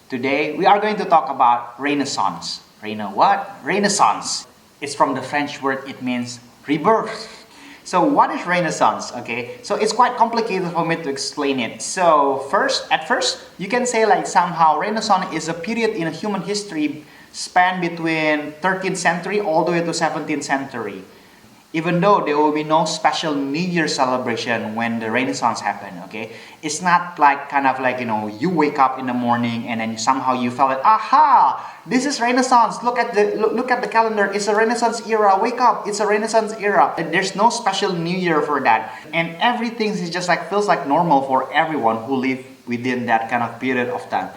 Today we are going to talk about Renaissance. Renaissance. It's from the French word, it means rebirth. So what is Renaissance? Okay, so it's quite complicated for me to explain it. So at first, you can say like somehow Renaissance is a period in human history span between 13th century all the way to 17th century. Even though there will be no special New Year celebration when the Renaissance happened, okay? It's not like kind of like, you wake up in the morning and then somehow you felt it, aha, this is Renaissance. Look at the calendar. It's a Renaissance era. Wake up. It's a Renaissance era. There's no special New Year for that. And everything is just like feels like normal for everyone who live within that kind of period of time.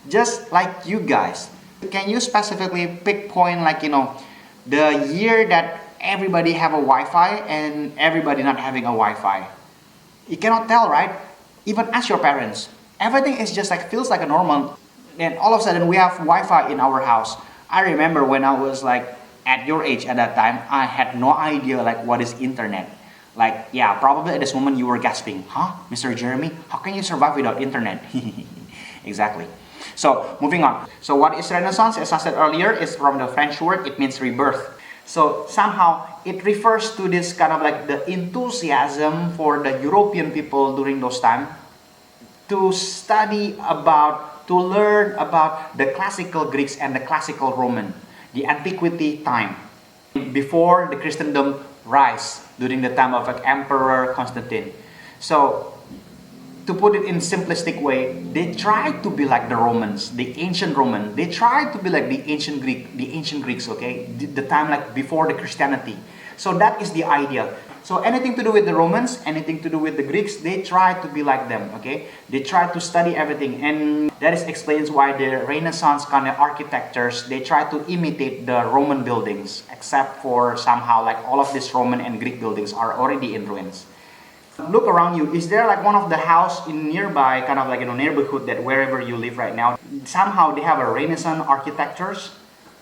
Just like you guys. Can you specifically pinpoint like, the year that everybody have a Wi-Fi and everybody not having a Wi-Fi? You cannot tell, right? Even ask your parents. Everything is just like feels like a normal. Then all of a sudden we have Wi-Fi in our house. I remember when I was like at your age at that time, I had no idea like what is internet. Like, yeah, probably at this moment you were gasping, huh? Mr. Jeremy, how can you survive without internet? Exactly. So moving on. So what is Renaissance? As I said earlier, it's from the French word, it means rebirth. So somehow it refers to this kind of like the enthusiasm for the European people during those times to to learn about the classical Greeks and the classical Roman, the antiquity time, before the Christendom rise during the time of like Emperor Constantine. So to put it in simplistic way, they tried to be like the Romans, the ancient Roman. They tried to be like the ancient Greeks, okay? The time like before the Christianity. So that is the idea. So anything to do with the Romans, anything to do with the Greeks, they try to be like them, okay? They try to study everything, and that explains why the Renaissance kind of architectures, they try to imitate the Roman buildings, except for somehow like all of these Roman and Greek buildings are already in ruins. Look around you. Is there like one of the house in nearby kind of like neighborhood that wherever you live right now, somehow they have a Renaissance architectures?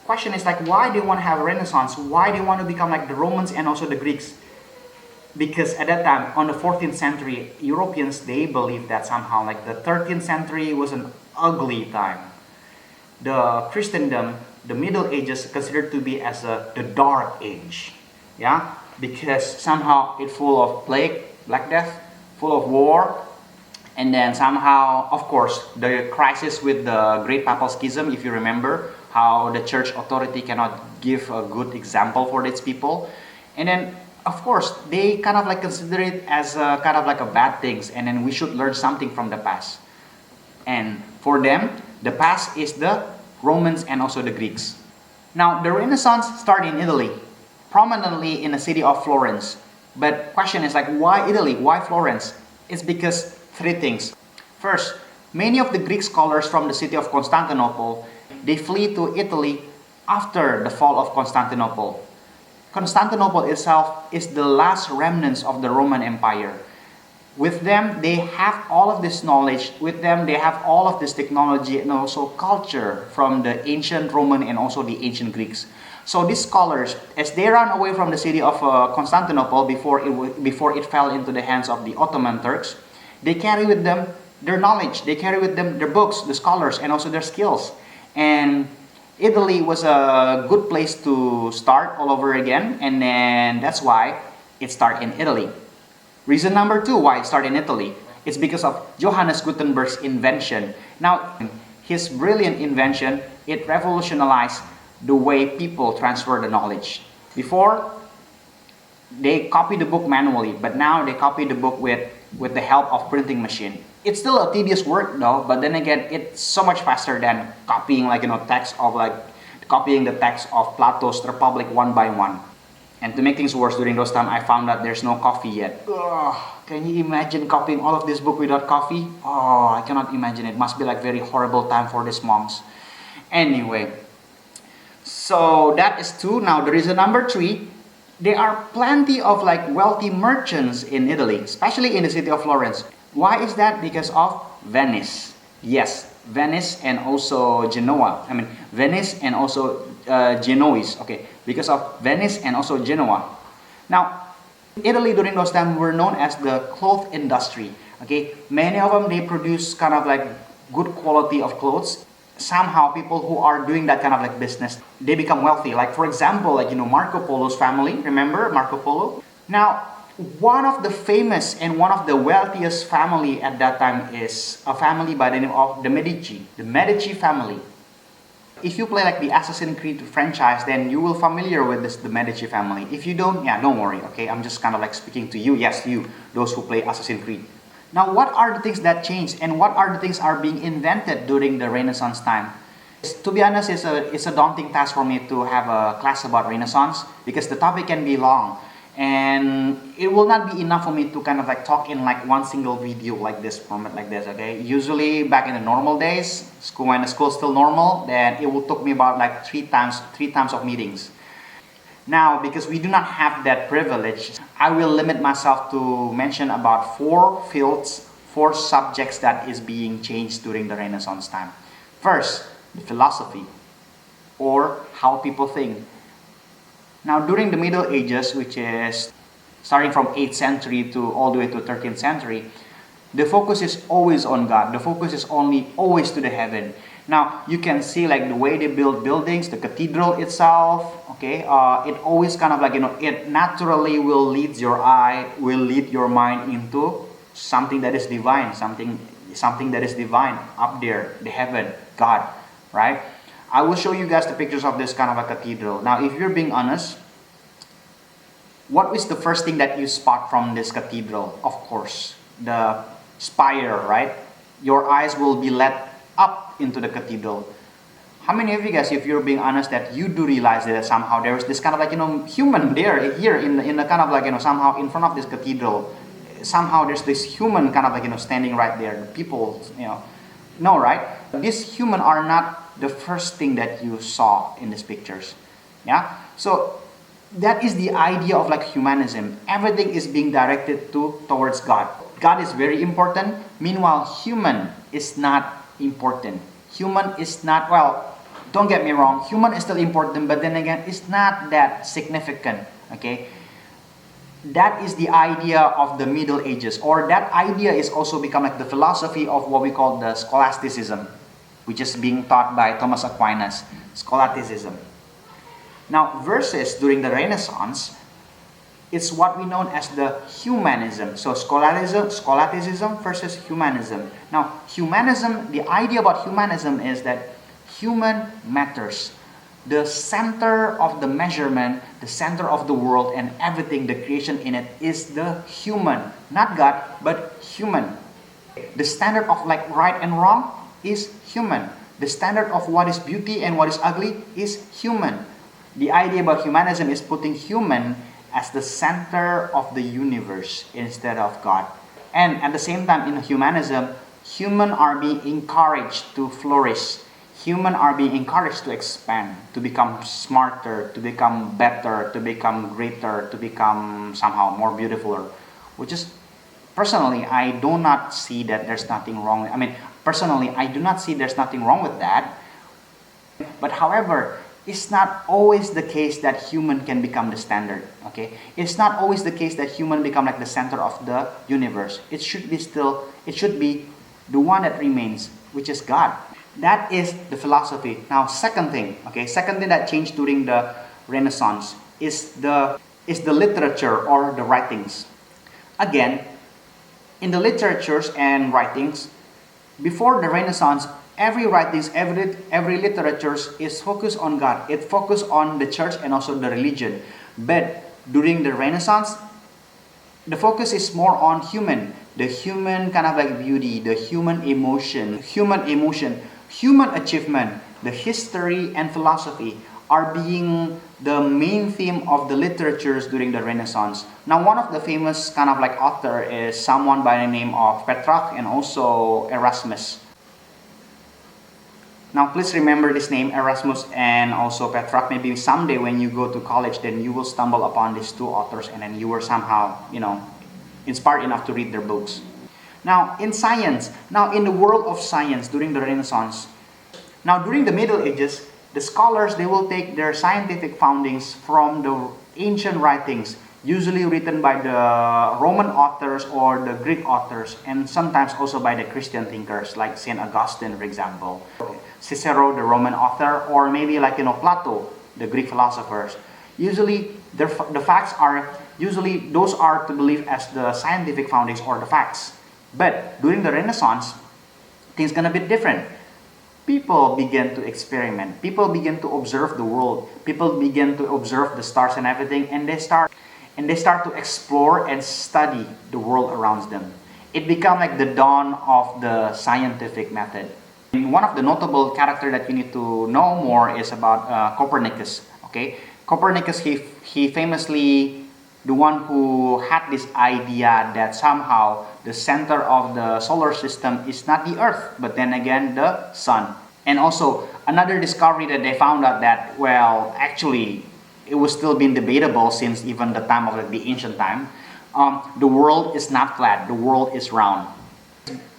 Question is like why they want to have a Renaissance? Why they want to become like the Romans and also the Greeks? Because at that time, on the 14th century, Europeans, they believed that somehow like the 13th century was an ugly time. The Christendom, the Middle Ages, considered to be as the dark age. Yeah? Because somehow it's full of plague, Black Death, full of war, and then somehow, of course, the crisis with the Great Papal Schism, if you remember, how the church authority cannot give a good example for its people. And then, of course, they kind of like consider it as kind of like a bad things, and then we should learn something from the past. And for them, the past is the Romans and also the Greeks. Now, the Renaissance started in Italy, prominently in the city of Florence. But question is like, why Italy? Why Florence? It's because three things. First, many of the Greek scholars from the city of Constantinople, they flee to Italy after the fall of Constantinople. Constantinople itself is the last remnants of the Roman Empire. With them, they have all of this knowledge. With them, they have all of this technology and also culture from the ancient Roman and also the ancient Greeks. So these scholars, as they ran away from the city of Constantinople before it fell into the hands of the Ottoman Turks, they carry with them their knowledge, they carry with them their books, the scholars, and also their skills. And Italy was a good place to start all over again, and then that's why it started in Italy. Reason number two why it started in Italy, it's because of Johannes Gutenberg's invention. Now, his brilliant invention, it revolutionized the way people transfer the knowledge. Before, they copy the book manually, but now they copy the book with the help of printing machine. It's still a tedious work though, but then again, it's so much faster than copying copying the text of Plato's Republic one by one. And to make things worse, during those time, I found that there's no coffee yet. Ugh, can you imagine copying all of this book without coffee? Oh, I cannot imagine. It must be like very horrible time for these monks. Anyway, so that is two. Now the reason number three, there are plenty of like wealthy merchants in Italy, especially in the city of Florence. Why is that? Because of Venice. Yes, Venice and also Genoa. Venice and also Genoese. Okay, because of Venice and also Genoa. Now, Italy during those times were known as the cloth industry. Okay, many of them they produce kind of like good quality of clothes. somehow people who are doing that kind of like business, they become wealthy. Like for example, like Marco Polo's family. Remember Marco Polo? Now, one of the famous and one of the wealthiest family at that time is a family by the name of the Medici family. If you play like the Assassin's Creed franchise, then you will familiar with the Medici family. If you don't, yeah, don't worry, okay? I'm just kind of like speaking to you, yes, you, those who play Assassin's Creed. Now, what are the things that changed and what are the things are being invented during the Renaissance time? To be honest, it's a daunting task for me to have a class about Renaissance because the topic can be long. And it will not be enough for me to kind of like talk in like one single video like this, format like this, okay? Usually back in the normal days, when the school is still normal, then it will take me about like three times of meetings. Now, because we do not have that privilege, I will limit myself to mention about 4 fields, 4 subjects that is being changed during the Renaissance time. First, the philosophy, or how people think. Now, during the Middle Ages, which is starting from 8th century to all the way to 13th century, the focus is always on God. The focus is always to the heaven. Now, you can see like the way they build buildings, the cathedral itself, okay? It always kind of like, it naturally will lead your eye, will lead your mind into something that is divine, something that is divine up there, the heaven, God, right? I will show you guys the pictures of this kind of a cathedral. Now, if you're being honest, what is the first thing that you spot from this cathedral? Of course, the spire, right? Your eyes will be led up into the cathedral. How many of you guys, if you're being honest, that you do realize that somehow there is this kind of like, human there, here in the kind of like, somehow in front of this cathedral, somehow there's this human kind of like, standing right there, the people, no, right? These human are not the first thing that you saw in these pictures. Yeah? So that is the idea of like humanism. Everything is being directed towards God. God is very important. Meanwhile, human is not important. Human is not, well, don't get me wrong, human is still important, but then again, it's not that significant. Okay? That is the idea of the Middle Ages, or that idea is also become like the philosophy of what we call the scholasticism, which is being taught by Thomas Aquinas, scholasticism. Now, versus during the Renaissance, it's what we know as the humanism. So scholasticism versus humanism. Now, humanism, the idea about humanism is that human matters. The center of the measurement, the center of the world and everything, the creation in it is the human. Not God, but human. The standard of like right and wrong is human. The standard of what is beauty and what is ugly is human. The idea about humanism is putting human as the center of the universe instead of God. And at the same time, in humanism, humans are being encouraged to flourish. Humans are being encouraged to expand, to become smarter, to become better, to become greater, to become somehow more beautiful. Which is, personally, I do not see that there's nothing wrong. Personally, I do not see there's nothing wrong with that. But however, it's not always the case that human can become the standard. Okay, it's not always the case that human become like the center of the universe. It should be the one that remains, which is God. That is the philosophy. Now, second thing that changed during the Renaissance is the literature or the writings. Again, in the literatures and writings, before the Renaissance, every writings, every literature is focused on God. It focused on the church and also the religion. But during the Renaissance, the focus is more on human. The human kind of like beauty, the human emotion, human achievement, the history and philosophy are being the main theme of the literatures during the Renaissance. Now, one of the famous kind of like author is someone by the name of Petrarch and also Erasmus. Now, please remember this name, Erasmus and also Petrarch. Maybe someday when you go to college, then you will stumble upon these 2 authors and then you were somehow, inspired enough to read their books. Now, in science, in the world of science during the Renaissance, now during the Middle Ages, the scholars, they will take their scientific foundings from the ancient writings, usually written by the Roman authors or the Greek authors, and sometimes also by the Christian thinkers like St. Augustine, for example. Cicero, the Roman author, or maybe like Plato, the Greek philosophers. Usually the facts are usually those are to believe as the scientific foundings or the facts. But during the Renaissance, things gonna be different. People begin to experiment. People begin to observe the world. People begin to observe the stars and everything, and they start to explore and study the world around them. It became like the dawn of the scientific method. And one of the notable character that you need to know more is about Copernicus. Okay, Copernicus, he famously the one who had this idea that somehow the center of the solar system is not the Earth, but then again the Sun. And also another discovery that they found out that, well, actually it was still being debatable since even the time of the ancient time. The world is not flat, the world is round.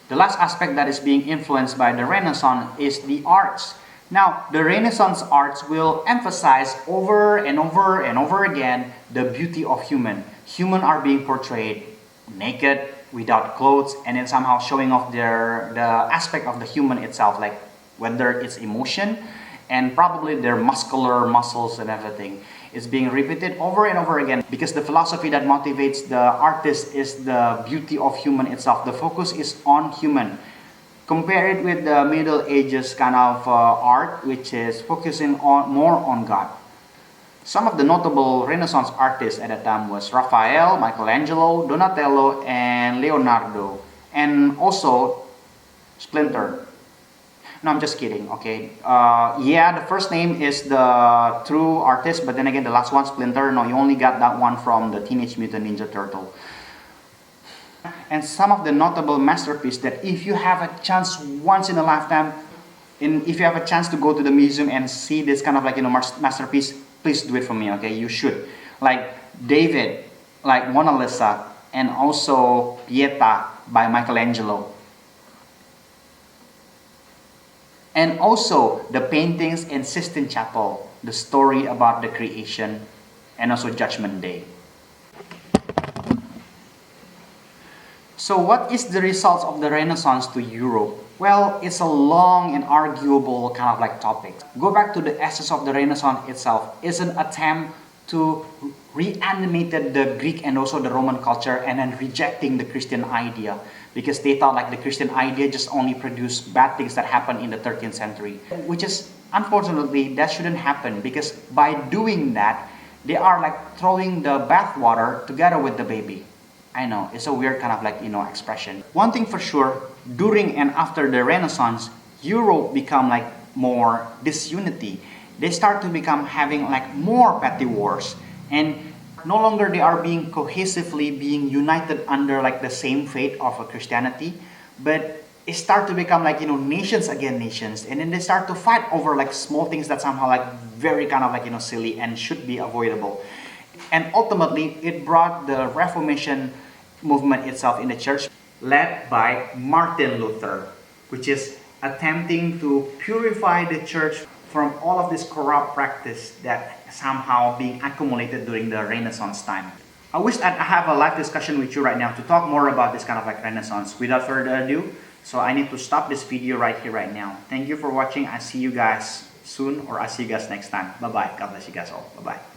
The last aspect that is being influenced by the Renaissance is the arts. Now, the Renaissance arts will emphasize over and over and over again the beauty of human. Human are being portrayed naked, without clothes, and then somehow showing off the aspect of the human itself, like whether it's emotion and probably their muscular muscles and everything. It's being repeated over and over again because the philosophy that motivates the artist is the beauty of human itself. The focus is on human. Compare it with the Middle Ages kind of art, which is focusing more on God. Some of the notable Renaissance artists at that time was Raphael, Michelangelo, Donatello, and Leonardo, and also Splinter. No, I'm just kidding, okay? Yeah, the first name is the true artist, but then again, the last one, Splinter, no, you only got that one from the Teenage Mutant Ninja Turtle. And some of the notable masterpieces that if you have a chance once in a lifetime, if you have a chance to go to the museum and see this kind of like, masterpiece, please do it for me, okay? You should. Like David, like Mona Lisa, and also Pieta by Michelangelo. And also the paintings in Sistine Chapel, the story about the creation, and also Judgment Day. So what is the results of the Renaissance to Europe? Well, it's a long and arguable kind of like topic. Go back to the essence of the Renaissance itself. It's an attempt to reanimate the Greek and also the Roman culture and then rejecting the Christian idea because they thought like the Christian idea just only produced bad things that happened in the 13th century, which is unfortunately that shouldn't happen because by doing that, they are like throwing the bathwater together with the baby. I know, it's a weird kind of like, expression. One thing for sure, during and after the Renaissance, Europe become like more disunity. They start to become having like more petty wars. And no longer they are being cohesively being united under like the same faith of Christianity. But it start to become like, nations against nations. And then they start to fight over like small things that somehow like very kind of like, silly and should be avoidable. And ultimately, it brought the Reformation movement itself in the church, led by Martin Luther, which is attempting to purify the church from all of this corrupt practice that somehow being accumulated during the Renaissance time. I wish that I have a live discussion with you right now to talk more about this kind of like Renaissance. Without further ado, so I need to stop this video right here, right now. Thank you for watching. I see you guys soon, or I see you guys next time. Bye-bye. God bless you guys all. Bye-bye.